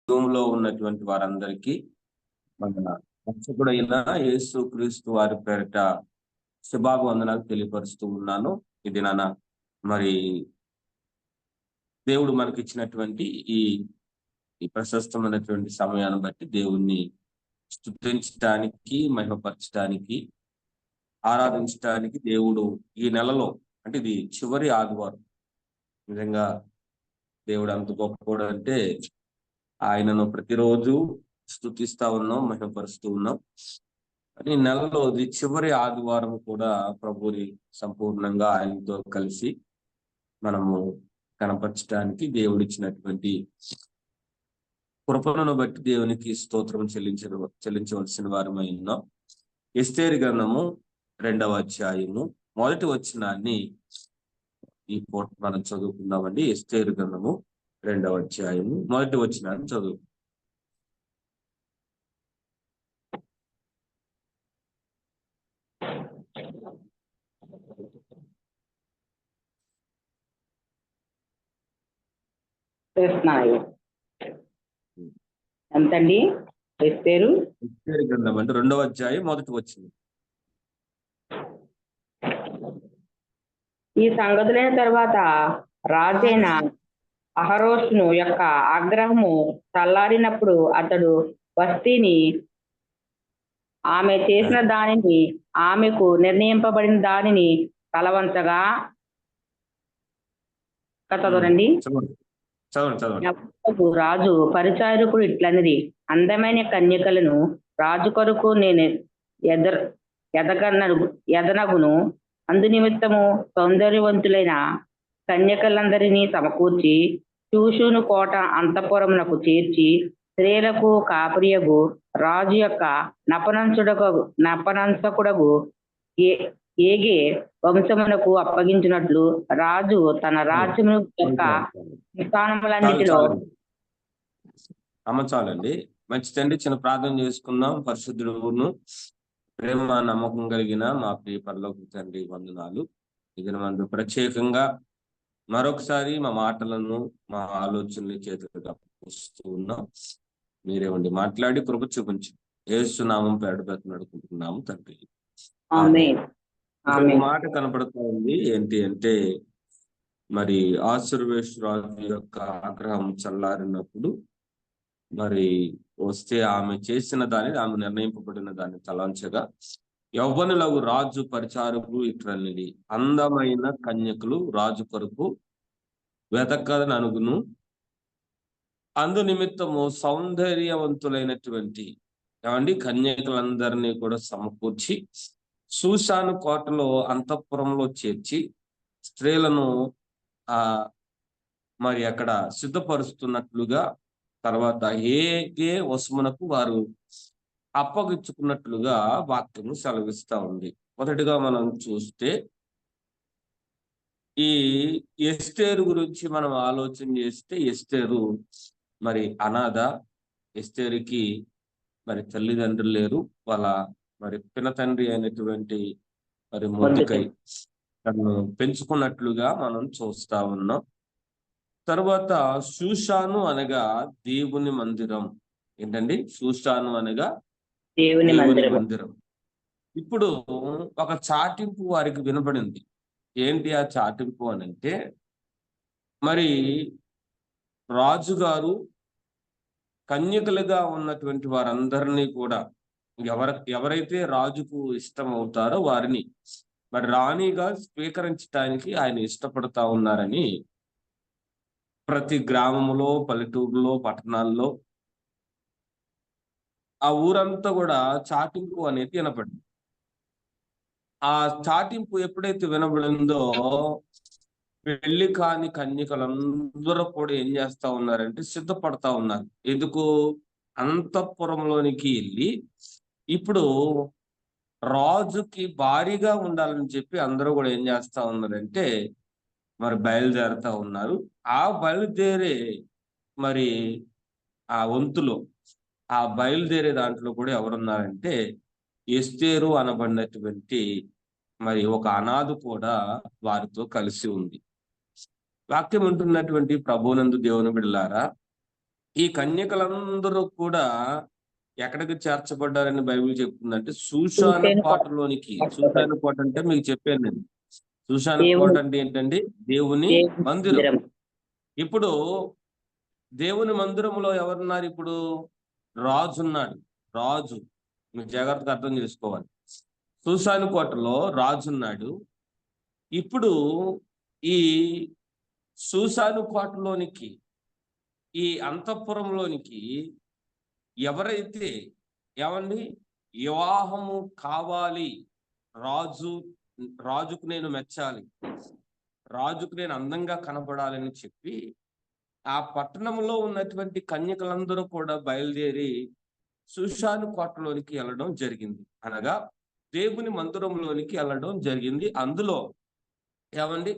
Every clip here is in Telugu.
జూమ్ లో ఉన్నటువంటి వారందరికీ మన రక్షకుడైన యేసు క్రీస్తు వారి పేరిట శుభాభివందనాలు తెలియపరుస్తూ ఉన్నాను. ఇది నాన్న మరి దేవుడు మనకి ఇచ్చినటువంటి ఈ ఈ ప్రశస్తమైనటువంటి సమయాన్ని బట్టి దేవుణ్ణి స్తుతించడానికి, మహిమపరచడానికి, ఆరాధించడానికి దేవుడు ఈ నెలలో అంటే ఇది చివరి ఆదివారం. నిజంగా దేవుడు అంత గొప్పవాడు అంటే ఆయనను ప్రతిరోజు స్తుతిస్తా ఉన్నాం, మహిమపరుస్తూ ఉన్నాం. ఈ నెలలో ఇది చివరి ఆదివారం కూడా ప్రభుని సంపూర్ణంగా ఆయనతో కలిసి మనము కనపరచడానికి దేవుడిచ్చినటువంటి కృపణను బట్టి దేవునికి స్తోత్రం చెల్లించవలసిన వారమై ఉన్నాం. ఎస్తేరు గ్రంథము 2వ అధ్యాయము 1వ వచనాన్ని ఈ పూట మనం చదువుకుందామండి. ఎస్తేరు గ్రంథము 2వ అధ్యాయము 1వ వచనాన్ని చదువు. ఎంతండి ఎస్తేరు గ్రంథం అంటే 2వ అధ్యాయం 1వ వచనం. ఈ సంగతులైన తర్వాత రాజైన అహరోషును యొక్క ఆగ్రహము చల్లారినప్పుడు అతడు వస్తీని ఆమె చేసిన దానిని, ఆమెకు నిర్ణయింపబడిన దానిని తలవంచగా చదవండి. రాజు పరిచారకుడు ఇట్లనిది, అందమైన కన్యకలను రాజు కొరకు నేను ఎదనగును. అందు నిమిత్తము సౌందర్యవంతులైన కన్యకలందరినీ సమకూర్చి చూషును కోట అంతఃపురమునకు చేర్చి స్త్రీలకు కాపరియగు రాజు యొక్క నపనంసకుడగు ఏగే వంశమునకు అప్పగించినట్లు రాజు తన రాజ్యము యొక్క స్థానములన్నిటిలో. చాలండి. మంచి తండ్రి, చిన్న ప్రార్థన చేసుకుందాం. పరిశుద్ధుడును ప్రేమ నమ్మకం కలిగిన మా ప్రియ పరలోక తండ్రి, వందనాలు. ఇది మనం ప్రత్యేకంగా మరొకసారి మా మాటలను, మా ఆలోచనలు చేతులుగా వస్తూ ఉన్నాం. మీరేమండి మాట్లాడి కృప చూపించి యేసు నామం పేరు నడుకుంటున్నాము తండ్రి. మాట కనపడుతూ ఉంది. ఏంటి అంటే మరి ఆశీర్వేశ్వరాజు యొక్క ఆగ్రహం చల్లారినప్పుడు మరి వస్తే ఆమె చేసిన దాన్ని, ఆమె నిర్ణయింపబడిన దాన్ని తలంచగా యవ్వనులకు రాజు పరిచారకులు ఇట్లనిది, అందమైన కన్యకులు రాజు కొరకు వెతకననుగును. అందు నిమిత్తము సౌందర్యవంతులైనటువంటి కన్యకులందరినీ కూడా సమకూర్చి షూషాను కోటలో అంతఃపురంలో చేర్చి స్త్రీలను మరి అక్కడ సిద్ధపరుస్తున్నట్లుగా, తర్వాత ఏ వశమునకు వారు అప్పగించుకున్నట్లుగా వాక్యము సెలవిస్తా ఉంది. మొదటిగా మనం చూస్తే ఈ ఎస్తేరు గురించి మనం ఆలోచన చేస్తే, ఎస్తేరు మరి అనాథ. ఎస్తేరుకి మరి తల్లిదండ్రులు లేరు. వాళ్ళ మరి పినతండ్రి అయినటువంటి మరి మొర్దెకై తను పెంచుకున్నట్లుగా మనం చూస్తా ఉన్నాం. తర్వాత షూషాను అనగా దేవుని మందిరం. ఏంటండి? షూషాను అనగా దేవుని మందిరం. ఇప్పుడు ఒక చాటింపు వారికి వినపడింది. ఏంటి ఆ చాటింపు అని అంటే, మరి రాజుగారు కన్యకలుగా ఉన్నటువంటి వారందరినీ కూడా ఎవరైతే రాజుకు ఇష్టం అవుతారో వారిని మరి రాణిగా స్వీకరించడానికి ఆయన ఇష్టపడతా ఉన్నారని ప్రతి గ్రామంలో, పల్లెటూరులో, పట్టణాల్లో ఆ ఊరంతా కూడా చాటింపు అనేది వినపడింది. ఆ చాటింపు ఎప్పుడైతే వినబడిందో పెళ్లి కాని కన్యకలందరూ కూడా ఏం చేస్తా ఉన్నారంటే సిద్ధపడతా ఉన్నారు. ఎందుకు? అంతఃపురంలోనికి వెళ్ళి ఇప్పుడు రాజుకి భారీగా ఉండాలని చెప్పి అందరూ కూడా ఏం చేస్తా ఉన్నారంటే మరి బయలుదేరుతా ఉన్నారు. ఆ బయలుదేరే మరి ఆ వంతులో, ఆ బయలుదేరే దాంట్లో కూడా ఎవరున్నారంటే ఎస్తేరు అనబడినటువంటి మరి ఒక అనాథ కూడా వారితో కలిసి ఉంది. వాక్యం ఉంటున్నటువంటి ప్రభువునందు దేవుని బిడ్డలారా, ఈ కన్యకలందరూ కూడా ఎక్కడికి చేర్చబడ్డారని బైబిల్ చెప్తుందంటే శూషాను కోటలోనికి. శూషాను కోట అంటే మీకు చెప్పాను నేను. శూషాను కోట అంటే ఏంటండి? దేవుని మందిరం. ఇప్పుడు దేవుని మందిరంలో ఎవరున్నారు? ఇప్పుడు రాజు ఉన్నాడు. రాజు, మీరు జాగ్రత్తగా అర్థం చేసుకోవాలి. శూషాను కోటలో రాజు ఉన్నాడు. ఇప్పుడు ఈ శూషాను కోటలోనికి, ఈ అంతఃపురంలోనికి ఎవరైతే ఏమండి వివాహము కావాలి, రాజుకు నేను మెచ్చాలి, రాజుకు నేను అందంగా కనపడాలని చెప్పి ఆ పట్టణంలో ఉన్నటువంటి కన్యకలందరూ కూడా బయలుదేరి శూషాను కోటలోనికి వెళ్ళడం జరిగింది. అనగా దేవుని మందిరంలోనికి వెళ్ళడం జరిగింది. అందులో ఏమండి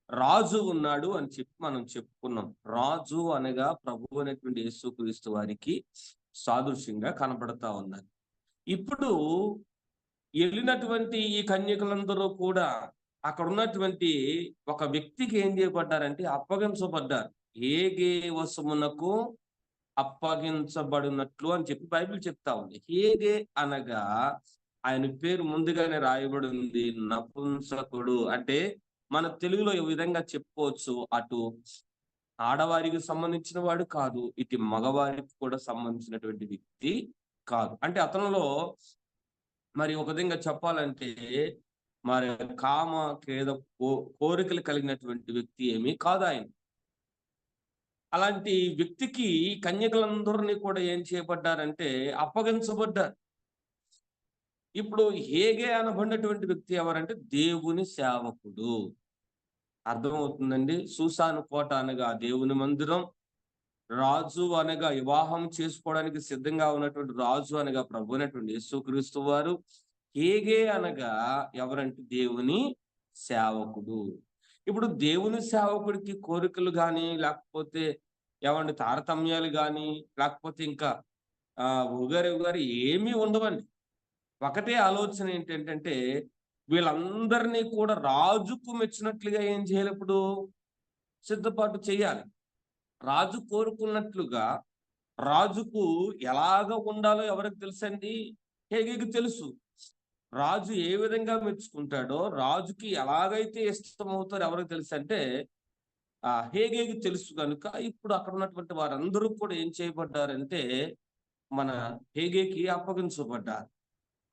రాజు ఉన్నాడు అని చెప్పి మనం చెప్పుకున్నాం. రాజు అనగా ప్రభు అనేటువంటి యేసుక్రీస్తు వారికి సాదృశ్యంగా కనబడతా ఉన్నారు. ఇప్పుడు వెళ్ళినటువంటి ఈ కన్యకలందరూ కూడా అక్కడ ఉన్నటువంటి ఒక వ్యక్తికి ఏం చేయబడ్డారంటే అప్పగించబడ్డారు. హేగే వశమునకు అప్పగించబడినట్లు అని చెప్పి బైబిల్ చెప్తా ఉంది. హేగే అనగా ఆయన పేరు ముందుగానే రాయబడి ఉంది, నపుంసకుడు. అంటే మన తెలుగులో ఈ విధంగా చెప్పుకోవచ్చు, అటు ఆడవారికి సంబంధించిన వాడు కాదు, ఇటు మగవారికి కూడా సంబంధించినటువంటి వ్యక్తి కాదు. అంటే అతనిలో మరి ఒక విధంగా చెప్పాలంటే మరి కామ క్రీడ కోరికలు కలిగినటువంటి వ్యక్తి ఏమీ కాదు ఆయన. అలాంటి వ్యక్తికి కన్యకలందరినీ కూడా ఏం చేయబడ్డారంటే అప్పగించబడ్డారు. ఇప్పుడు హేగే అనబడినటువంటి వ్యక్తి ఎవరంటే దేవుని సేవకుడు. అర్థమవుతుందండి? శూషాను కోట అనగా దేవుని మందిరం, రాజు అనగా వివాహం చేసుకోవడానికి సిద్ధంగా ఉన్నటువంటి రాజు అనగా ప్రభు అయినటువంటి యేసుక్రీస్తు వారు. హేగే అనగా ఎవరంటే దేవుని సేవకుడు. ఇప్పుడు దేవుని సేవకుడికి కోరికలు కానీ, లేకపోతే ఏమండి తారతమ్యాలు కానీ, లేకపోతే ఇంకా ఉగారి ఏమీ ఉండవండి. ఒకటే ఆలోచన ఏంటంటే వీళ్ళందరినీ కూడా రాజుకు మెచ్చినట్లుగా ఏం చేయాలి? ఇప్పుడు సిద్ధపాటు చేయాలి. రాజు కోరుకున్నట్లుగా రాజుకు ఎలాగ ఉండాలో ఎవరికి తెలుసండి? హేగేకి తెలుసు. రాజు ఏ విధంగా మెచ్చుకుంటాడో, రాజుకి ఎలాగైతే ఇష్టమవుతారో ఎవరికి తెలుసు అంటే హేగేకి తెలుసు. కనుక ఇప్పుడు అక్కడ ఉన్నటువంటి వారందరూ కూడా ఏం చేయబడ్డారంటే మన హేగేకి అప్పగించబడ్డారు.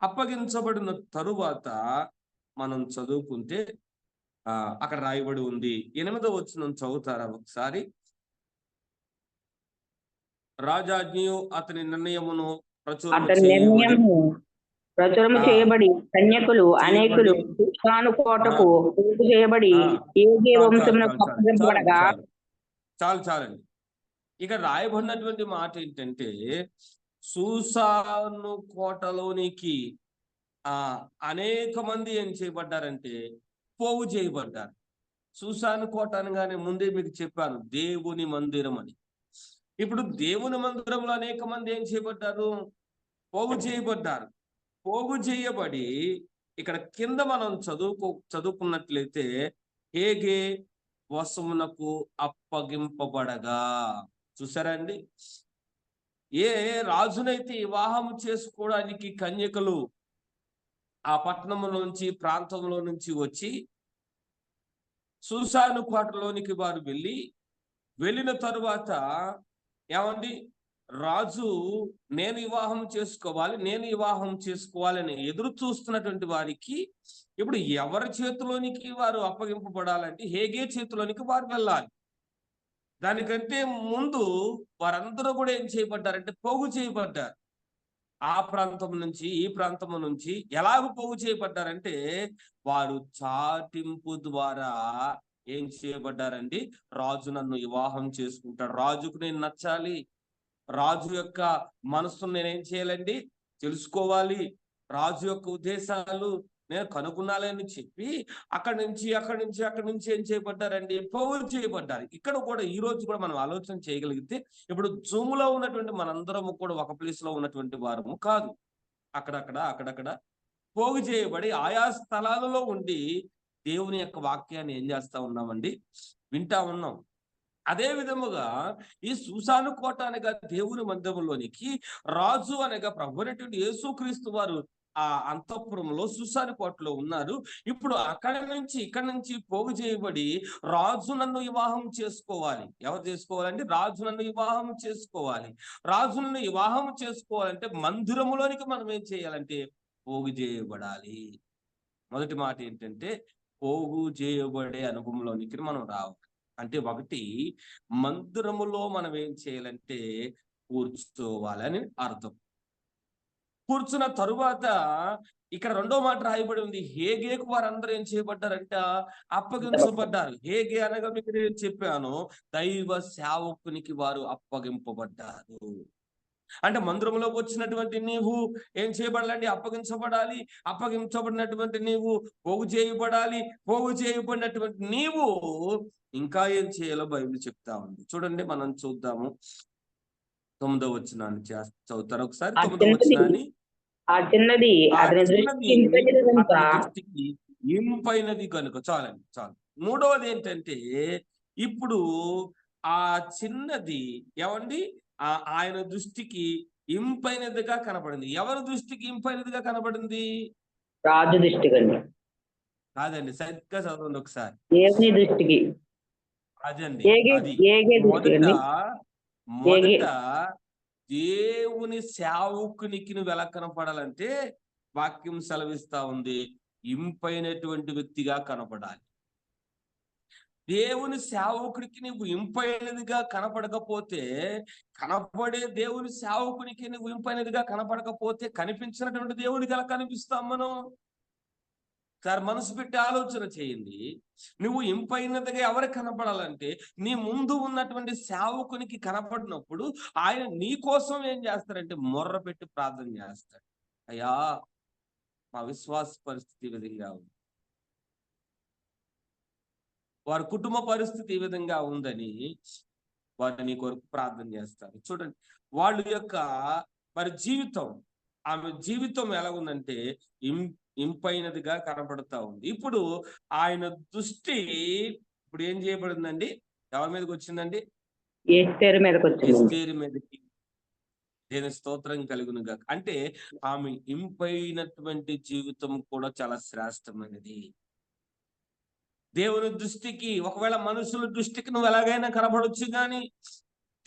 అప్పగించబడిన తరువాత మనం చదువుకుంటే అక్కడ రాయబడి ఉంది. 8వ వచనం చదువుతారా ఒకసారి? రాజాజ్ఞయు అతని నిర్ణయమును ప్రచురము చేయబడి కన్యకులు అనేకులు శూషాను కోటకు చేయబడి హేగే వంశమునకు అప్పగింపబడగా. చాలండి. ఇక రాయబడినటువంటి మాట ఏంటంటే శూషాను కోటలోనికి అనేక మంది ఏం చేయబడ్డారంటే పోగు చేయబడ్డారు. శూషాను కోట అనగానే ముందే మీకు చెప్పాను దేవుని మందిరం అని. ఇప్పుడు దేవుని మందిరంలో అనేక మంది ఏం చేయబడ్డారు? పోగు చేయబడ్డారు. పోగు చేయబడి ఇక్కడ కింద మనం చదువుకున్నట్లయితే హేగే వశమునకు అప్పగింపబడగా. చూసారండి? ఏ రాజునైతే వివాహం చేసుకోవడానికి కన్యకలు ఆ పట్టణంలో నుంచి, ప్రాంతంలో నుంచి వచ్చి శూషాను కోటలోనికి వారు వెళ్ళిన తరువాత ఏమండి రాజు నేను వివాహం చేసుకోవాలని ఎదురు చూస్తున్నటువంటి వారికి ఇప్పుడు ఎవరి చేతిలోనికి వారు అప్పగింపబడాలంటే హేగే చేతిలోనికి వారు వెళ్ళాలి. దానికంటే ముందు వారందరూ కూడా ఏం చేయబడ్డారంటే పోగు చేయబడ్డారు. ఆ ప్రాంతం నుంచి ఈ ప్రాంతం నుంచి ఎలాగ పోగు చేయబడ్డారంటే వారు చాటింపు ద్వారా ఏం చేయబడ్డారండి? రాజు నన్ను వివాహం చేసుకుంటాడు, రాజుకు నేను నచ్చాలి, రాజు యొక్క మనస్సును నేనేం చేయాలండి? తెలుసుకోవాలి, రాజు యొక్క ఉద్దేశాలు నేను కనుగొనాలని చెప్పి అక్కడి నుంచి ఏం చేయబడ్డారండి? పోగు చేయబడ్డారు. ఇక్కడ కూడా ఈ రోజు కూడా మనం ఆలోచన చేయగలిగితే ఇప్పుడు జూమ్ లో ఉన్నటువంటి మనందరము కూడా ఒక ప్లేస్ లో ఉన్నటువంటి వారము కాదు. అక్కడక్కడ పోగు చేయబడి ఆయా స్థలాలలో ఉండి దేవుని యొక్క వాక్యాన్ని ఏం చేస్తా ఉన్నామండి? వింటా ఉన్నాం. అదే విధముగా ఈ సూసాను కోట అనగా దేవుని మందిరంలోనికి రాజు అనగా ప్రభువైనటువంటి యేసుక్రీస్తు వారు ఆ అంతఃపురంలో సూసాను కోటలో ఉన్నారు. ఇప్పుడు ఇక్కడ నుంచి పోగు చేయబడి రాజు నన్ను వివాహం చేసుకోవాలి. ఎవరు చేసుకోవాలంటే రాజు నన్ను వివాహం చేసుకోవాలి. రాజు నన్ను వివాహం చేసుకోవాలంటే మందిరములోనికి మనం ఏం చేయాలంటే పోగు చేయబడాలి. మొదటి మాట ఏంటంటే పోగు చేయబడే అనుభవంలోనికి మనం రావాలి. అంటే ఒకటి, మందిరములో మనం ఏం చేయాలంటే కూర్చోవాలని అర్థం. కూర్చున్న తరువాత ఇక్కడ రెండో మాట రాయబడి ఉంది, హేగేకు వారందరూ ఏం చేయబడ్డారంట? అప్పగించబడ్డారు. హేగే అనగా మీకు నేను చెప్పాను, దైవ సేవకునికి వారు అప్పగింపబడ్డారు. అంటే మందిరంలోకి వచ్చినటువంటి నీవు ఏం చేయబడాలండి? అప్పగించబడాలి. అప్పగించబడినటువంటి నీవు పోగు చేయబడాలి. పోగు చేయబడినటువంటి నీవు ఇంకా ఏం చేయాలో బైబిల్ చెప్తా ఉంది. చూడండి, మనం చూద్దాము. 9వ వచనాన్ని చదువుతారు ఒకసారి. 9వ వచనాన్ని. ఆ చిన్నది అతని దృష్టికి ఇంపైనది కనుక. చాలండి, చాలు. మూడవది ఏంటంటే, ఇప్పుడు ఆ చిన్నది ఏమండి ఆయన దృష్టికి ఇంపైనదిగా కనపడింది. ఎవరి దృష్టికి ఇంపైనదిగా కనపడింది? రాజు దృష్టికి. కాదండి, సరిగ్గా చదవండి ఒకసారి. దేవుని దృష్టికి. అదండి, అది మొదట దేవుని సేవకునికి నువ్వు ఎలా కనపడాలంటే వాక్యం సెలవిస్తా ఉంది, ఇంపైనటువంటి వ్యక్తిగా కనపడాలి. దేవుని సేవకుడికి నువ్వు ఇంపైనదిగా కనపడకపోతే, కనపడే దేవుని సేవకునికి నువ్వు ఇంపైనదిగా కనపడకపోతే కనిపించినటువంటి దేవునికి ఎలా కనిపిస్తాం మనం? సార్, మనసు పెట్టి ఆలోచన చేయండి. నువ్వు ఇంపైనదిగా ఎవరికి కనపడాలంటే నీ ముందు ఉన్నటువంటి సేవకునికి కనపడినప్పుడు ఆయన నీ కోసం ఏం చేస్తారంటే మొర్ర పెట్టి ప్రార్థన చేస్తాడు. అయ్యా, మా విశ్వాస పరిస్థితి ఈ విధంగా ఉంది, వారి కుటుంబ పరిస్థితి ఈ విధంగా ఉందని వారు నీ కొరకు ప్రార్థన చేస్తారు. చూడండి, వాళ్ళ యొక్క మరి జీవితం, ఆమె జీవితం ఎలా ఉందంటే ఇంపైనదిగా కనపడతా ఉంది. ఇప్పుడు ఆయన దృష్టి ఇప్పుడు ఏం చేయబడిందండి? ఎవరి మీదకి వచ్చిందండి? ఎస్తేరు మీదకి. దేని స్తోత్రం కలుగునుగా. అంటే ఆమె ఇంపైనటువంటి జీవితం కూడా చాలా శ్రేష్టమైనది. దేవుని దృష్టికి, ఒకవేళ మనుషుల దృష్టికి నువ్వు ఎలాగైనా కనబడొచ్చు, కానీ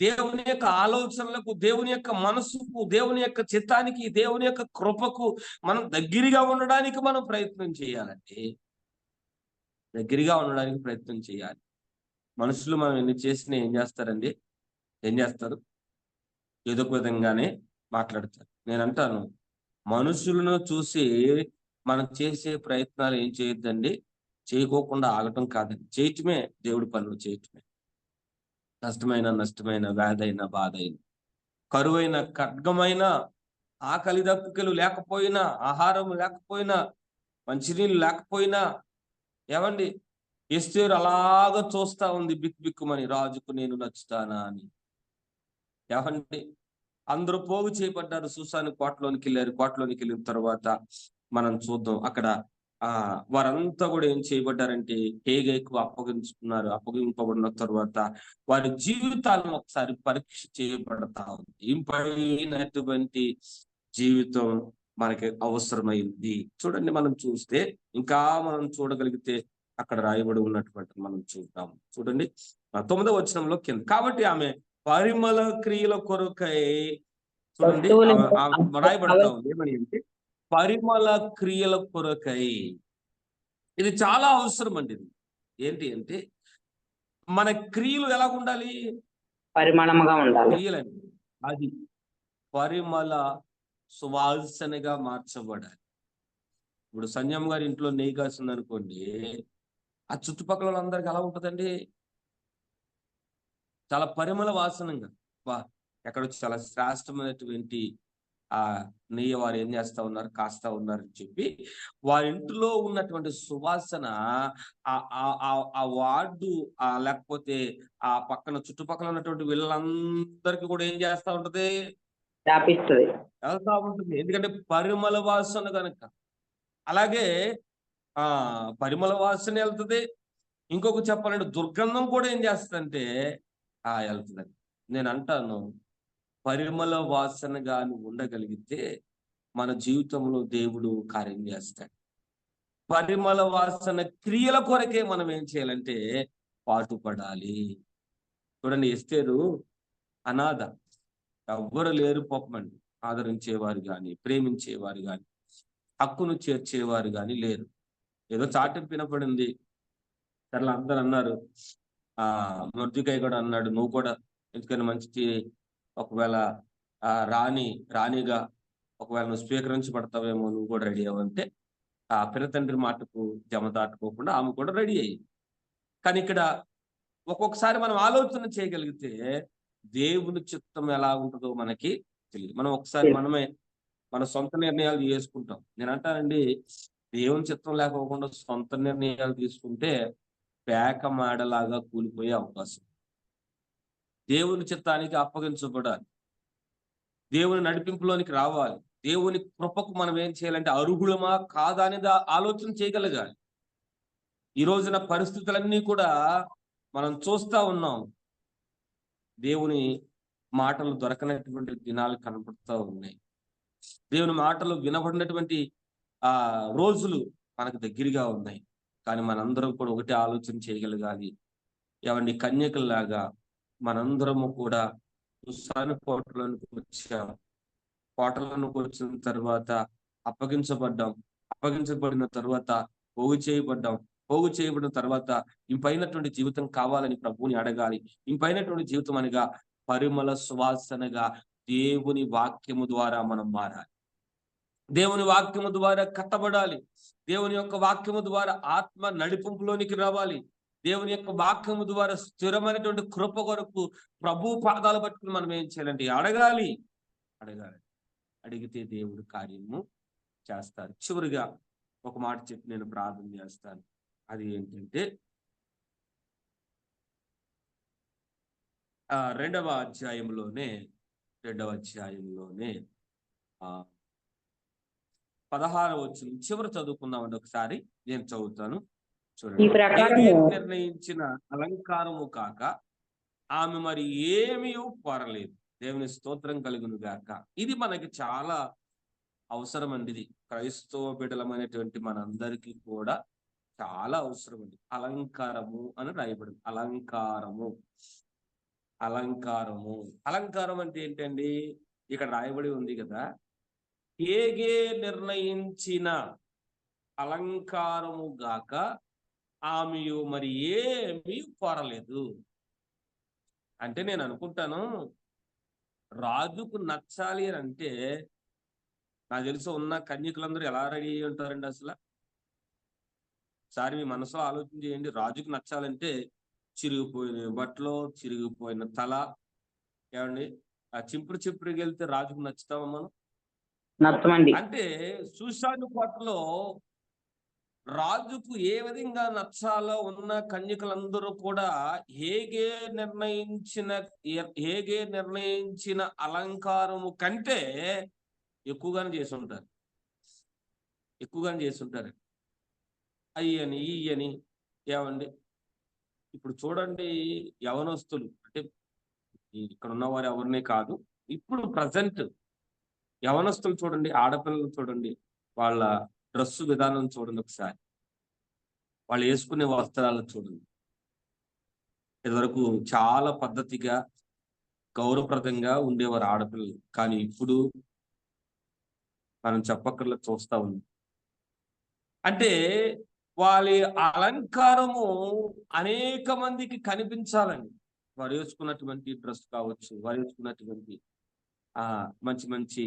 దేవుని యొక్క ఆలోచనలకు, దేవుని యొక్క మనసుకు, దేవుని యొక్క చిత్తానికి, దేవుని యొక్క కృపకు మనం దగ్గరగా ఉండడానికి మనం ప్రయత్నం చేయాలండి. దగ్గరగా ఉండడానికి ప్రయత్నం చేయాలి. మనుషులు మనం ఎన్ని చేసినా ఏం చేస్తారండి? ఏం చేస్తారు? ఏదో ఒక విధంగానే మాట్లాడతారు. నేను అంటాను, మనుషులను చూసి మనం చేసే ప్రయత్నాలు ఏం చేయొద్దండి, చేయకోకుండా ఆగటం కాదండి, చేయటమే దేవుడి పనులు చేయటమే. నష్టమైన వ్యాధైన, బాధైన, కరువైన, ఖడ్గమైన, ఆకలి దప్పుకలు లేకపోయినా, ఆహారం లేకపోయినా, మంచినీళ్ళు లేకపోయినా, ఏమండి ఎస్తేరు అలాగ చూస్తా ఉంది బిక్కుమని, రాజుకు నేను నచ్చుతానా అని. ఏమండి అందరూ పోగు చేయబడ్డారు, సూసాను కోటలోనికి వెళ్ళారు. కోటలోనికి వెళ్ళిన తర్వాత మనం చూద్దాం, అక్కడ వారంతా కూడా ఏం చేయబడ్డారంటే హేగేకు అప్పగింపబడిన తర్వాత వారి జీవితాలను ఒకసారి పరీక్ష చేయబడతా ఉంది. ఇంపైనటువంటి జీవితం మనకి అవసరమైంది. చూడండి, మనం చూస్తే ఇంకా మనం చూడగలిగితే అక్కడ రాయబడి ఉన్నటువంటి మనం చూద్దాం. చూడండి, 9వ వచనంలో కింద, కాబట్టి ఆమె పరిమళ క్రియల కొరకై, చూడండి రాయబడతా ఉంది ఏమని అంటే పరిమళ క్రియల కొరకై. ఇది చాలా అవసరం అండి. ఇది ఏంటి అంటే మన క్రియలు ఎలా ఉండాలి? పరిమళముగా ఉండాలి. క్రియలని అది పరిమళ సువాసనగా మార్చబడాలి. ఇప్పుడు సంజయ్ గారి ఇంట్లో నెయ్యి కాస్తుంది అనుకోండి, ఆ చుట్టుపక్కల వాళ్ళందరికి ఎలా ఉంటుందండి? చాలా పరిమళ వాసనంగా, ఎక్కడ చాలా శ్రేష్టమైనటువంటి ఆ నెయ్యి వారు ఏం చేస్తా ఉన్నారు, కాస్తా ఉన్నారు అని చెప్పి వారి ఇంట్లో ఉన్నటువంటి సువాసన ఆ వార్డు లేకపోతే ఆ పక్కన చుట్టుపక్కల ఉన్నటువంటి వీళ్ళందరికీ కూడా ఏం చేస్తా ఉంటది? వెళ్తా ఉంటుంది. ఎందుకంటే పరిమళ వాసన కనుక. అలాగే పరిమళ వాసన వెళ్తుంది. ఇంకొక చెప్పాలంటే దుర్గంధం కూడా ఏం చేస్తుందంటే వెళ్తుందని నేను అంటాను. పరిమళ వాసనగా నువ్వు ఉండగలిగితే మన జీవితంలో దేవుడు కార్యం చేస్తాడు. పరిమళ వాసన క్రియల కొరకే మనం ఏం చేయాలంటే పాటుపడాలి. చూడండి, ఎస్తేరు అనాథ, ఎవ్వరు లేరు పాపమండి. ఆదరించేవారు గాని, ప్రేమించేవారు గాని, హక్కును చేర్చేవారు గాని లేరు. ఏదో చాటింపు వినపడింది. సర్లే అందరూ అన్నారు. మొర్దెకై కూడా అన్నాడు, నువ్వు కూడా ఎందుకని మంచి ఒకవేళ రాణిగా ఒకవేళ నువ్వు స్వీకరించబడతావేమో, నువ్వు కూడా రెడీ అవ్వంటే ఆ పినతండ్రి మాటకు జమ దాటుకోకుండా ఆమె కూడా రెడీ అయ్యింది. కానీ ఇక్కడ ఒక్కొక్కసారి మనం ఆలోచన చేయగలిగితే దేవుని చిత్తం ఎలా ఉంటుందో మనకి తెలియదు. మనం ఒకసారి మనమే మన సొంత నిర్ణయాలు చేసుకుంటాం. నేను అంటానండి, దేవుని చిత్తం లేకోకుండా సొంత నిర్ణయాలు తీసుకుంటే పేక మాడలాగా కూలిపోయే అవకాశం. దేవుని చిత్తానికి అప్పగించబడాలి. దేవుని నడిపింపులోనికి రావాలి. దేవుని కృపకు మనం ఏం చేయాలంటే అర్హులమా కాదా అనేది ఆలోచన చేయగలగాలి. ఈ రోజున పరిస్థితులన్నీ కూడా మనం చూస్తా ఉన్నాం. దేవుని మాటలు దొరకనటువంటి దినాలు కనపడుతూ ఉన్నాయి. దేవుని మాటలు వినబడినటువంటి రోజులు మనకు దగ్గరగా ఉన్నాయి. కానీ మనందరం కూడా ఒకటే ఆలోచన చేయగలగాలి. ఏమండి, కన్యకల్లాగా మనందరము కూడా తుస్సాను కోటలోనికి వచ్చాం. కోటలోనికి వచ్చిన తర్వాత అప్పగించబడిన తర్వాత పోగు చేయబడ్డాం. పోగు చేయబడిన తర్వాత ఇంపైనటువంటి జీవితం కావాలని ప్రభువుని అడగాలి. ఇంపైనటువంటి జీవితం అనగా పరిమళ సువాసనగా దేవుని వాక్యము ద్వారా మనం మారాలి. దేవుని వాక్యము ద్వారా కట్టబడాలి. దేవుని యొక్క వాక్యము ద్వారా ఆత్మ నడిపింపులోనికి రావాలి. దేవుని యొక్క వాక్యము ద్వారా స్థిరమైనటువంటి కృప కొరకు ప్రభు పాదాలు పట్టుకుని మనం ఏం చేయాలంటే అడగాలి. అడిగితే దేవుడు కార్యము చేస్తారు. చివరిగా ఒక మాట చెప్పి నేను ప్రార్థన చేస్తాను. అది ఏంటంటే రెండవ అధ్యాయంలోనే 16వ వచనం చివరి చదువుకుందామండి ఒకసారి. నేను చదువుతాను, చూడండి. నిర్ణయించిన అలంకారము కాక ఆమె మరి ఏమీ కోరలేదు. దేవుని స్తోత్రం కలుగును గాక. ఇది మనకి చాలా అవసరం అండి. ఇది క్రైస్తవ బిడ్డలమైనటువంటి మనందరికీ కూడా చాలా అవసరం అండి. అలంకారము అని రాయబడింది. అలంకారం అంటే ఏంటండి? ఇక్కడ రాయబడి ఉంది కదా, హేగే నిర్ణయించిన అలంకారము గాక ఆమెయు మరి ఏమీ కోరలేదు. అంటే నేను అనుకుంటాను, రాజుకు నచ్చాలి అని అంటే నాకు తెలుసు ఉన్న కన్యకులందరూ ఎలా రెడీ అయ్యి ఉంటారండి అసలు. ఒకసారి మీ మనసులో ఆలోచన చేయండి. రాజుకు నచ్చాలంటే చిరిగిపోయిన బట్టలు, చిరిగిపోయిన తల, ఏమండి చింపురుకి వెళ్తే రాజుకు నచ్చుతామా మనం? నచ్చమండి. అంటే సూసాను కోటలో రాజుకు ఏ విధంగా నచ్చాలో ఉన్న కన్యకలందరూ కూడా హేగే నిర్ణయించిన అలంకారము కంటే ఎక్కువగానే చేసుంటారు. అయ్యని ఇయ్యని. ఏమండి, ఇప్పుడు చూడండి, యవనస్తులు అంటే ఇక్కడ ఉన్నవారు ఎవరినే కాదు, ఇప్పుడు ప్రజెంట్ యవనస్తులు చూడండి, ఆడపిల్లలు చూడండి, వాళ్ళ డ్రెస్సు విధానం చూడండి ఒకసారి, వాళ్ళు వేసుకునే వస్త్రాలను చూడండి. ఇదివరకు చాలా పద్ధతిగా గౌరవప్రదంగా ఉండేవారు ఆడపిల్లలు. కానీ ఇప్పుడు మనం చెప్పక్కర్లా చూస్తా ఉన్నాం. అంటే వాళ్ళ అలంకారము అనేక మందికి కనిపించాలండి. వారు వేసుకున్నటువంటి డ్రెస్ కావచ్చు, వారు వేసుకున్నటువంటి మంచి మంచి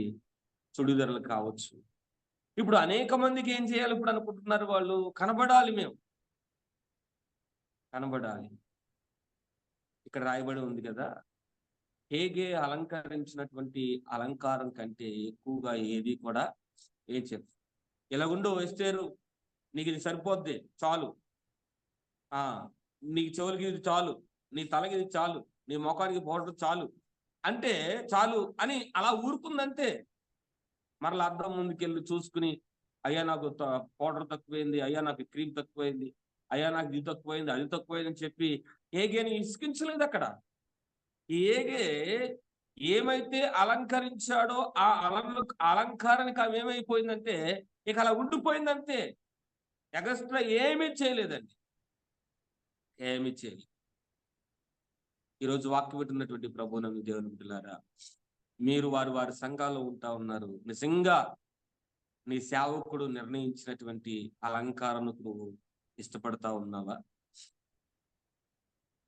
చుడిదారులు కావచ్చు. ఇప్పుడు అనేక మందికి ఏం చేయాలి ఇప్పుడు అనుకుంటున్నారు వాళ్ళు? కనబడాలి, మేము కనబడాలి. ఇక్కడ రాయబడి ఉంది కదా, హేగే అలంకరించినటువంటి అలంకారం కంటే ఎక్కువగా ఏది కూడా ఏం చెప్పు. ఇలాగుండు ఎస్తేరు, నీకు ఇది సరిపోద్ది చాలు, నీకు చెవులకి ఇది చాలు, నీ తలకి ఇది చాలు, నీ ముఖానికి పౌడర్ చాలు అంటే చాలు అని అలా ఊరుకుందంతే. మరలా అద్దం ముందుకెళ్ళి చూసుకుని, అయ్యా నాకు పౌడర్ తక్కువైంది, అయ్యా నాకు క్రీమ్ తక్కువైంది, అయ్యా నాకు ఇది తక్కువైంది, అది తక్కువైంది అని చెప్పి హేగేని ఇసుకించలేదు అక్కడ. ఏగే ఏమైతే అలంకరించాడో ఆ అలంకారానికి ఆమె ఏమైపోయిందంటే ఇక అలా ఉండిపోయిందంతే. ఎగస్ట్రా ఏమీ చేయలేదండి, ఏమీ చేయలేదు. ఈరోజు వాక్యం వింటున్నటువంటి ప్రభువునందు దేవుని బిడ్డలారా, మీరు వారి సంఘాల్లో ఉంటా ఉన్నారు. నిజంగా నీ సేవకుడు నిర్ణయించినటువంటి అలంకారం నువ్వు ఇష్టపడతా ఉన్నావా?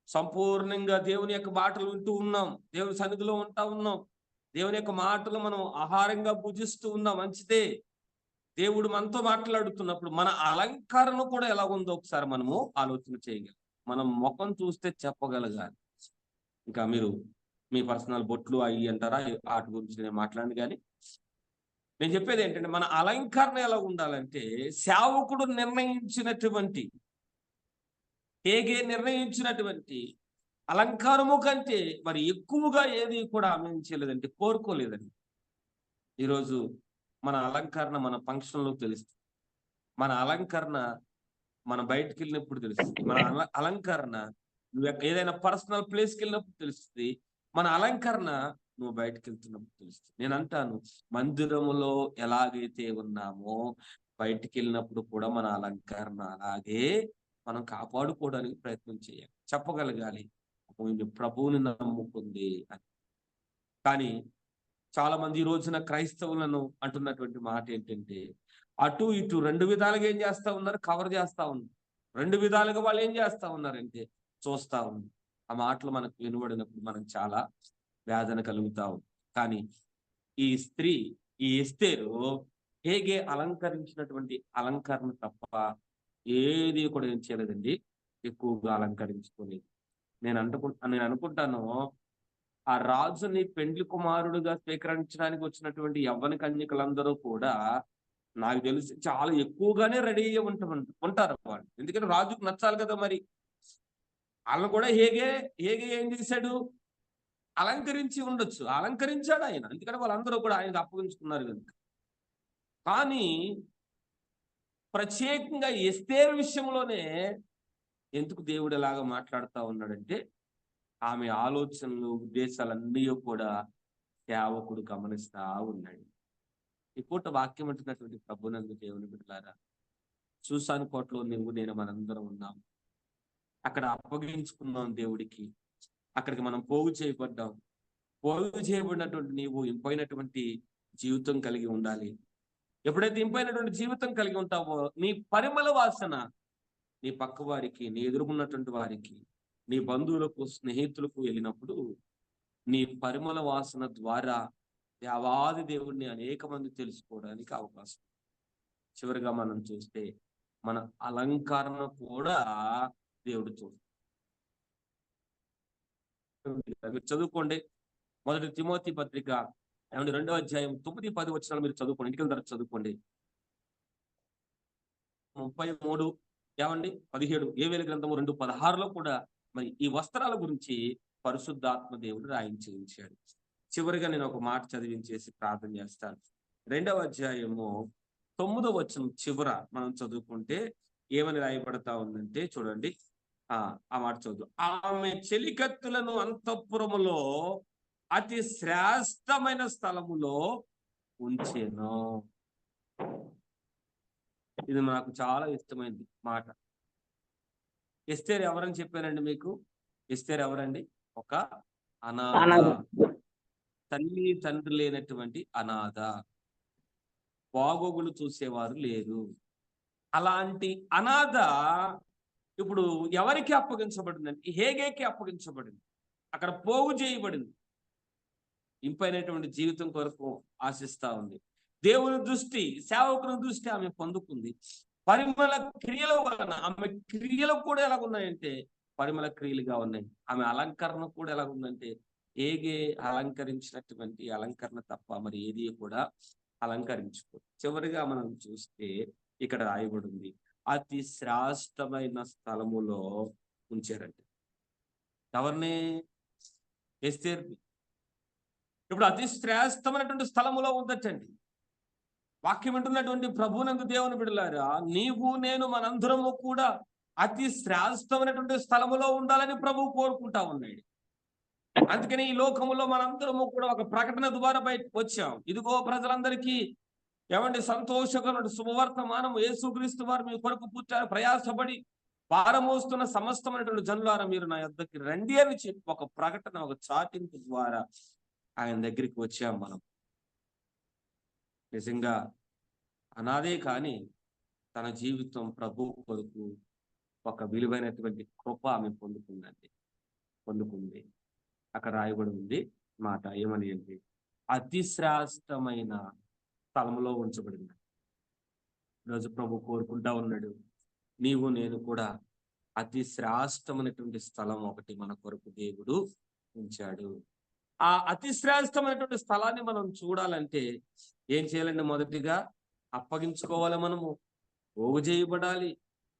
సంపూర్ణంగా దేవుని యొక్క మాటలు వింటూ ఉన్నాం, దేవుని సన్నిధిలో ఉంటా ఉన్నాం, దేవుని యొక్క మాటలు మనం ఆహారంగా భుజిస్తూ ఉన్నాం, మంచిదే. దేవుడు మనతో మాట్లాడుతున్నప్పుడు మన అలంకరణ కూడా ఎలా ఉందో ఒకసారి మనము ఆలోచన చేయగలం. మనం ముఖం చూస్తే చెప్పగలగాలి. ఇంకా మీరు మీ పర్సనల్ బొట్లు అయ్యి అంటారా, వాటి గురించి నేను మాట్లాడను. కానీ నేను చెప్పేది ఏంటంటే, మన అలంకరణ ఎలా ఉండాలంటే సేవకుడు నిర్ణయించినటువంటి, నిర్ణయించినటువంటి అలంకారము కంటే మరి ఎక్కువగా ఏది కూడా ఆమె చేయలేదంటే, కోరుకోలేదండి. ఈరోజు మన అలంకరణ మన ఫంక్షన్లో తెలుస్తుంది, మన అలంకరణ మన బయటకు వెళ్ళినప్పుడు తెలుస్తుంది, మన అలంకరణ నువ్వు ఏదైనా పర్సనల్ ప్లేస్కి వెళ్ళినప్పుడు తెలుస్తుంది, మన అలంకరణ నువ్వు బయటకు వెళ్తున్నప్పుడు తెలుస్తుంది. నేను అంటాను, మందిరములో ఎలాగైతే ఉన్నామో బయటికి వెళ్ళినప్పుడు కూడా మన అలంకరణ అలాగే మనం కాపాడుకోవడానికి ప్రయత్నం చేయాలి, చెప్పగలగాలి ప్రభువుని నమ్ముకుంది అని. కానీ చాలా మంది ఈ రోజున క్రైస్తవులను అంటున్నటువంటి మాట ఏంటంటే, అటు ఇటు రెండు విధాలుగా ఏం చేస్తా ఉన్నారు, కవర్ చేస్తా ఉన్నారు. రెండు విధాలుగా వాళ్ళు ఏం చేస్తా ఉన్నారంటే చూస్తా ఉన్నారు. ఆ మాటలు మనకు వినబడినప్పుడు మనకు చాలా వేదన కలుగుతా ఉంది. కానీ ఈ స్త్రీ, ఈ ఎస్తేరు అలంకరించినటువంటి అలంకరణ తప్ప ఏది కూడా ఏం చేయలేదండి, ఎక్కువగా అలంకరించుకోలేదు. నేను అనుకుంటాను, ఆ రాజుని పెండ్లి కుమారుడుగా స్వీకరించడానికి వచ్చినటువంటి యవ్వన కన్యకలందరూ కూడా నాకు తెలిసి చాలా ఎక్కువగానే రెడీ అయ్యి ఉంటారు వాళ్ళు. ఎందుకంటే రాజుకు నచ్చాలి కదా మరి. వాళ్ళని కూడా హేగే ఏం చేశాడు, అలంకరించి ఉండొచ్చు, అలంకరించాడు ఆయన. ఎందుకంటే వాళ్ళందరూ కూడా ఆయనకు అప్పగించుకున్నారు కనుక. కానీ ప్రత్యేకంగా ఎస్తేరు విషయంలోనే ఎందుకు దేవుడు ఎలాగా మాట్లాడుతూ ఉన్నాడంటే, ఆమె ఆలోచనలు ఉద్దేశాలన్నీ కూడా సేవకుడు గమనిస్తా ఉన్నాడు. ఈ పూట వాక్యం అంటున్నటువంటి ప్రభునందు దేవుని బిడ్డలారా, సూసాను కోటలో నువ్వు నేను మనందరం ఉన్నాం. అక్కడ అప్పగించుకున్నాం దేవుడికి, అక్కడికి మనం పోగు చేయబడ్డాం. పోగు చేయబడినటువంటి నీవు ఇంపైనటువంటి జీవితం కలిగి ఉండాలి. ఎప్పుడైతే ఇంపైనటువంటి జీవితం కలిగి ఉంటావో నీ పరిమళ వాసన నీ పక్క వారికి, నీ ఎదురుకున్నటువంటి వారికి, నీ బంధువులకు, స్నేహితులకు వెళ్ళినప్పుడు నీ పరిమళ వాసన ద్వారా దేవాది దేవుడిని అనేక మంది తెలుసుకోవడానికి అవకాశం. చివరిగా మనం చూస్తే మన అలంకరణ కూడా దేవుడు చూస్తాడు. మీరు చదువుకోండి, 1 తిమోతి పత్రిక 2వ అధ్యాయం 9-10 వచనాలు మీరు చదువుకోండి, ఇంటికి తర్వాత చదువుకోండి. 33 17 యోవేలు గ్రంథము 2:16లో కూడా మరి ఈ వస్త్రాల గురించి పరిశుద్ధాత్మ దేవుడు రాయించి ఉంచాడు. చివరిగా నేను ఒక మాట చదివించేసి ప్రార్థన చేస్తాను. 2వ అధ్యాయము 9వ వచనం చివర మనం చదువుకుంటే ఏమని రాయబడతా ఉందంటే చూడండి, ఆ మాట చదువు. ఆమె చెలికత్తులను అంతఃపురములో అతి శ్రేష్టమైన స్థలములో ఉంచెను. ఇది నాకు చాలా ఇష్టమైంది మాట. ఎస్తేరు ఎవరని చెప్పానండి మీకు? ఎస్తేరు ఎవరండి? ఒక అనాథ, తల్లి తండ్రి లేనటువంటి అనాథ, బాగోగులు చూసేవారు లేరు. అలాంటి అనాథ ఇప్పుడు ఎవరికి అప్పగించబడిందంటే హేగేకి అప్పగించబడింది. అక్కడ పోగు చేయబడింది. ఇంపైనటువంటి జీవితం కొరకు ఆశిస్తా ఉంది. దేవుని దృష్టి, సేవకుని దృష్టి ఆమె పొందుకుంది. పరిమళ క్రియల వలన ఆమె క్రియలు కూడా ఎలాగున్నాయంటే పరిమళ క్రియలుగా ఉన్నాయి. ఆమె అలంకరణ కూడా ఎలాగుందంటే అలంకరించినటువంటి అలంకరణ తప్ప మరి ఏది కూడా అలంకరించుకో. చివరిగా మనం చూస్తే ఇక్కడ రాయబడింది, అతి శ్రేష్టమైన స్థలములో ఉంచారంట. ఎవరిని? ఎస్తేరుని. ఇప్పుడు అతి శ్రేష్టమైనటువంటి స్థలములో ఉందటండి. వాక్యం వింటున్నటువంటి ప్రభువునందు దేవుని బిడ్డలారా, నీవు నేను మనందరము కూడా అతి శ్రేష్టమైనటువంటి స్థలములో ఉండాలని ప్రభువు కోరుకుంటా ఉన్నాడు. అందుకని ఈ లోకంలో మనందరము కూడా ఒక ప్రకటన ద్వారా బయటకు వచ్చాం. ఇదిగో ప్రజలందరికీ ఏమండి సంతోషకరమైన శుభవర్తమానం, యేసుక్రీస్తు వారు మీ కొరకు పుట్టారు, ప్రయాసపడి భారమోస్తున్న సమస్తమైనటువంటి జనులారా మీరు నా యొద్దకి రండి అని చెప్పి ఒక ప్రకటన, ఒక చాటింపు ద్వారా ఆయన దగ్గరికి వచ్చాం. మనం నిజంగా అనాదే కానీ తన జీవితం ప్రభు కొరకు ఒక విలువైనటువంటి కృప ఆమె పొందుకుంది. అక్కడ రాయబడి ఉంది మాట ఏమని అంటే, అతి శ్రేష్టమైన స్థలంలో ఉంచబడింది. ఈరోజు ప్రభు కోరుకుంటా ఉన్నాడు, నీవు నేను కూడా అతి శ్రేష్టమైనటువంటి స్థలం ఒకటి మన కొరకు దేవుడు ఉంచాడు. ఆ అతి శ్రేష్టమైనటువంటి స్థలాన్ని మనం చూడాలంటే ఏం చేయాలండి? మొదటిగా అప్పగించుకోవాలి, మనము పోగు చేయబడాలి,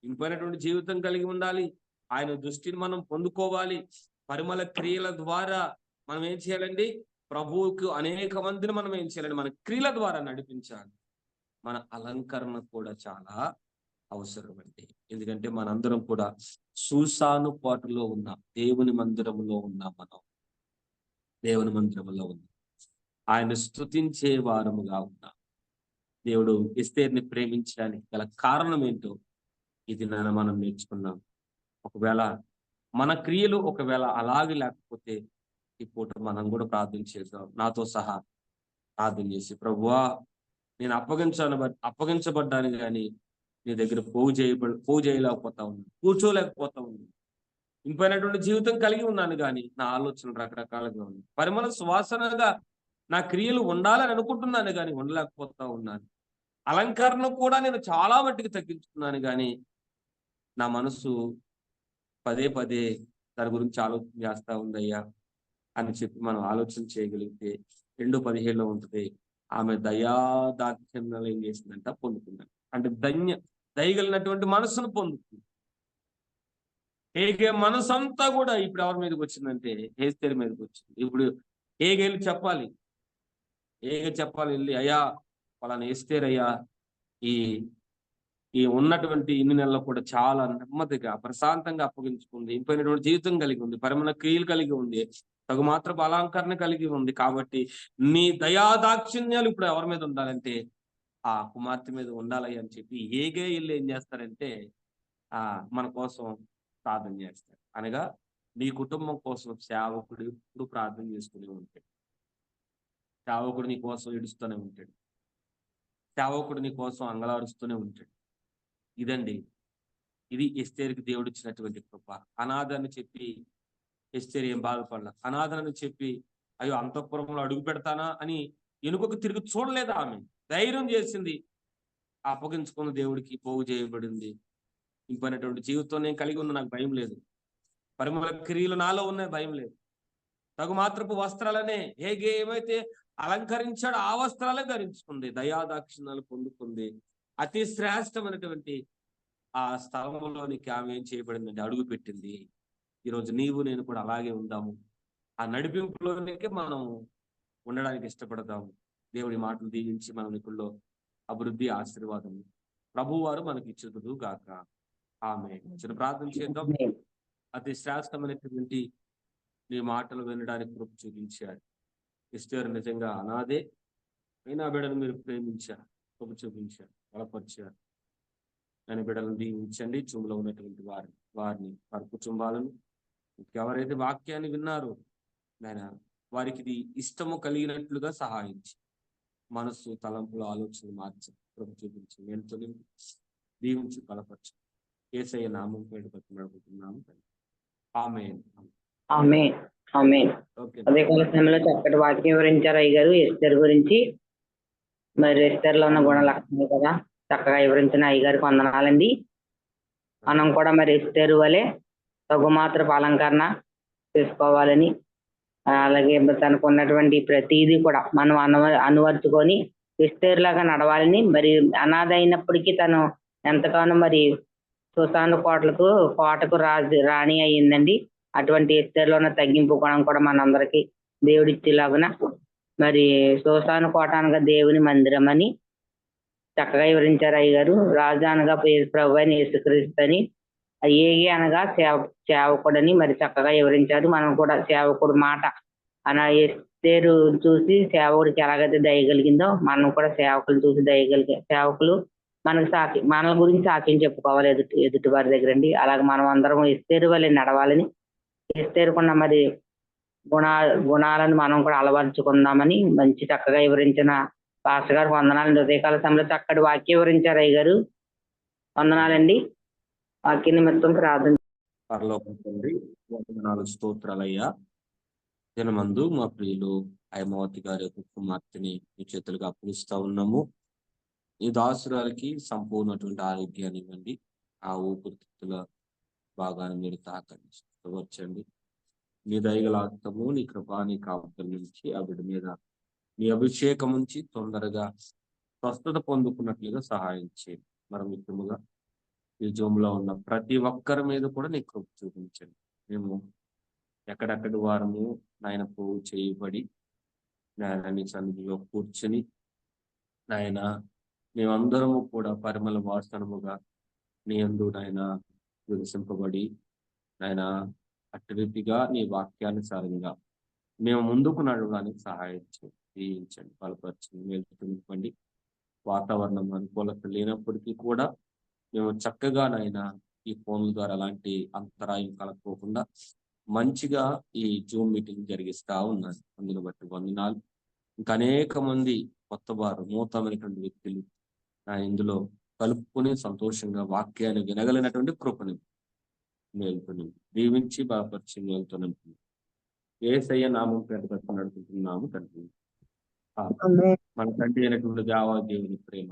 ఇంపైనటువంటి జీవితం కలిగి ఉండాలి, ఆయన దృష్టిని మనం పొందుకోవాలి. పరిమళ క్రియల ద్వారా మనం ఏం చేయాలండి? ప్రభువుకు అనేక మందిని మనం ఏం చేయాలండి? మన క్రియల ద్వారా నడిపించాలి. మన అలంకరణ కూడా చాలా అవసరం అండి. ఎందుకంటే మనందరం కూడా సుసానుపాటులో ఉన్నాం, దేవుని మందిరంలో ఉన్నాం. మనం దేవుని మందిరంలో ఉన్నాం, ఆయన స్తుతించే వారముగా ఉన్నాం. దేవుడు ఎస్తేర్ని ప్రేమించడానికి గల కారణం ఏంటో ఇది మనం నేర్చుకున్నాం. ఒకవేళ మన క్రియలు ఒకవేళ అలాగే లేకపోతే ఈ పూట మనం కూడా ప్రార్థన చేద్దాం. నాతో సహా ప్రార్థన చేసి, ప్రభువా నేను అప్పగించబడ్డాను కానీ నీ దగ్గర పోగు చేయలేకపోతా ఉన్నాను, కూర్చోలేకపోతా ఉన్నాను. ఇంపైనటువంటి జీవితం కలిగి ఉన్నాను కానీ నా ఆలోచనలు రకరకాలుగా ఉన్నాయి. పరిమళ సువాసనగా నా క్రియలు ఉండాలని అనుకుంటున్నాను కానీ ఉండలేకపోతా ఉన్నాను. అలంకరణ కూడా నేను చాలా మట్టికి తగ్గించుకున్నాను కానీ నా మనసు పదే దాని గురించి ఆలోచన చేస్తా ఉందయ్యా అని చెప్పి మనం ఆలోచన చేయగలిగితే 2:17 ఉంటుంది, ఆమె దయాదాక్షిణ్యాలు ఏం చేసిందంట? పొందుకుందంట. అంటే దయగలిగినటువంటి మనసును పొందుతుంది. ఏగే మనసు అంతా కూడా ఇప్పుడు ఎవరి మీదకి వచ్చిందంటే హేస్తేరు మీదకి వచ్చింది. ఇప్పుడు ఏగేళ్ళు చెప్పాలి, వెళ్ళి, అయ్యా వాళ్ళని హేస్తేరయ్యా ఈ ఉన్నటువంటి ఇన్ని నెలలు కూడా చాలా నెమ్మదిగా ప్రశాంతంగా అప్పగించుకుంది, ఇంపైనటువంటి జీవితం కలిగి ఉంది, పరిమళ క్రియలు కలిగి ఉంది, తగు మాత్రపు అలంకరణ కలిగి ఉంది. కాబట్టి నీ దయాదాక్షిణ్యాలు ఇప్పుడు ఎవరి మీద ఉండాలంటే ఆ కుమార్తె మీద ఉండాలి అని చెప్పి ఏగే ఇల్లు ఏం చేస్తారంటే మన కోసం ప్రార్థన చేస్తారు. అనగా నీ కుటుంబం కోసం సేవకుడు ఎప్పుడు ప్రార్థన చేసుకుని ఉంటాడు. సేవకుడు నీ కోసం ఏడుస్తూనే ఉంటాడు, సేవకుడు నీ కోసం అంగలారుస్తూనే ఉంటాడు. ఇది ఎస్తేరుకి దేవుడు ఇచ్చినటువంటి కృప. అనాథని చెప్పి ఎస్తేరు ఏం బాధపడలా. అనాథని చెప్పి అయ్యో అంతఃపురంలో అడుగు పెడతానా అని వెనుకకు తిరిగి చూడలేదు. ఆమె ధైర్యం చేసింది, అప్పగించుకున్న దేవుడికి పోగు చేయబడింది. ఇంపైనటువంటి జీవితం నేను కలిగి ఉన్న, నాకు భయం లేదు. పరిమళ క్రియలు నాలో ఉన్నాయి, భయం లేదు. తగు మాత్రపు వస్త్రాలనే ఏమైతే అలంకరించాడో ఆ వస్త్రాలే ధరించుకుంది, దయాదాక్షిణ్యాలు పొందుకుంది. అతి శ్రేష్టమైనటువంటి ఆ స్థలంలోనికి ఆమె ఏం చేయబడిందండి? అడుగు పెట్టింది. ఈరోజు నీవు నేను కూడా అలాగే ఉందాము, ఆ నడిపింపులోనికి మనం ఉండడానికి ఇష్టపడదాము. దేవుడి మాటలు దీవించి మన నికుల్లో అభివృద్ధి, ఆశీర్వాదం ప్రభు వారు మనకి ఇచ్చుదురు గాక. ఆమె చిన్న ప్రార్థన చేద్దాం. అతి శ్రేష్టమైనటువంటి నీ మాటలు వినడానికి కృప చూపించారు. ఎస్తేరు నిజంగా అనాదే అయినా బిడ్డను మీరు ప్రేమించారు, కృప చూపించారు, బలపరిచారు. నేను బిడ్డలను దీవించండి. చూములో ఉన్నటువంటి వారిని వారి కుటుంబాలను, ఎవరైతే వాక్యాన్ని విన్నారో నేను వారికి ఇది ఇష్టము కలిగినట్లుగా సహాయించి మనస్సు, తలంపుల ఆలోచనలు మార్చి కృప చూపించి నేను దీవించి బలపరచు. యేసయ్య నామం పేరు బతిమాలుకుంటున్నాము. ఆమేన్. అదే సమయంలో చక్కటి వాక్యం వివరించారు అయ్యగారు ఎస్తేరు గురించి. మరి ఎస్తేరులో ఉన్న గుణ లక్షణాలు కదా చక్కగా వివరించిన అయ్యగారికి వందనాలండి. మనం కూడా మరి ఎస్తేరు వలె తగు మాత్రపు అలంకరణ చేసుకోవాలని, అలాగే తనకు ఉన్నటువంటి ప్రతిదీ కూడా మనం అనువర్చుకొని ఎస్తేరులాగా నడవాలని, మరి అనాథ అయినప్పటికీ తను ఎంతగానో మరి సుసాను కోటకు రాణి అయ్యిందండి. అటువంటి ఎస్తేరులో ఉన్న తగ్గింపు గుణం కూడా మనందరికీ దేవుడిచ్చేలాగున మరి సోసాను కోట అనగా దేవుని మందిరం అని చక్కగా వివరించారు అయ్యగారు. రాజు అనగా ప్రభు అయిన యేసుక్రీస్తు అని ఏగి అనగా సేవకుడని మరి చక్కగా వివరించారు. మనం కూడా సేవకుడు మాట అన్న ఎస్తేరు చూసి సేవకుడికి ఎలాగైతే దయగలిగిందో మనం కూడా సేవకులు చూసి సేవకులు మన గురించి సాక్ష్యం చెప్పుకోవాలి ఎదుటి వారి దగ్గర అండి. అలాగే మనం అందరం ఎస్తేరు వల్ల నడవాలని, ఎస్తేరుకున్న మరి గుణాలను మనం కూడా అలవర్చుకుందామని మంచి చక్కగా వివరించిన పాస్టర్ గారు వందనాలండి. ఉదయకాల సమయంలో చక్కటి వాక్యం వివరించారు అయ్య గారు. వందనాలండి. వాక్య నిమిత్తం ప్రార్థన. పరలోకం తండ్రి వందనాలు, స్తోత్రాలయ్యా. దినమందు మా ప్రియులు హైమావతి గారి యొక్క కుమార్తెని మీ చేతులుగా అప్పగిస్తా ఉన్నాము. ఈ దాసురాలకి సంపూర్ణటువంటి ఆరోగ్యాన్ని ఇవ్వండి. ఆ ఊపిరితిత్తుల భాగాన్ని మీరు తాకండి. నీ దయగల హస్తము, నీ కృపా, నీ కాపుదల నుంచి ఆ బిడ్డ మీద నీ అభిషేకం నుంచి తొందరగా స్వస్థత పొందుకున్నట్లుగా సహాయం చేయండి. మరి ముఖ్యముగా ఈ జూమ్లో ఉన్న ప్రతి ఒక్కరి మీద కూడా నీ కృప చూపించండి. మేము ఎక్కడెక్కడి వారము నాయన పోగు చేయబడి నాయన నీ సన్నిధిలో కూర్చుని నాయన మేమందరము కూడా పరిమళ వాసనముగా నీ యందు నాయన వికసింపబడి నాయన అట్టి రీతిగా నీ వాక్యానుసారంగా మేము ముందుకు నడవడానికి సహాయం చేయించండి, బలపరచండి, మేల్కొనివ్వండి. వాతావరణం అనుకూలత లేనప్పటికీ కూడా మేము చక్కగా నాయన ఈ ఫోన్ల ద్వారా అలాంటి అంతరాయం కలగకోకుండా మంచిగా ఈ జూమ్ మీటింగ్ జరిగిస్తా ఉన్నాను. అందును బట్టి వందనాలు. ఇంకా అనేక మంది కొత్త వారు, నూతనమైనటువంటి వ్యక్తులు ఇందులో కలుపుకొని సంతోషంగా వాక్యాన్ని వినగలిగినటువంటి కృపని మేల్కొని దీవించి బలపరిచి మేల్కొనండి. యేసయ్య నామం పేరు పెట్టి నడుపుతున్నాము తండ్రి. మన తండ్రి అయినటువంటి దేవుని ప్రేమ,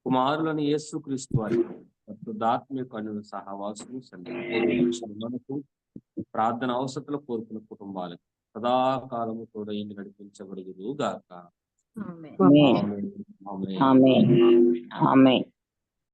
కుమారులను యేసుక్రీస్తు వారి పరిశుద్ధాత్మిక సహవాసము మనకు ప్రార్థన అవసరతలు కోరుకున్న కుటుంబాలకు సదాకాలము కూడా ఇంటి నడిపించబడుదురు గాక. ఆమేన్.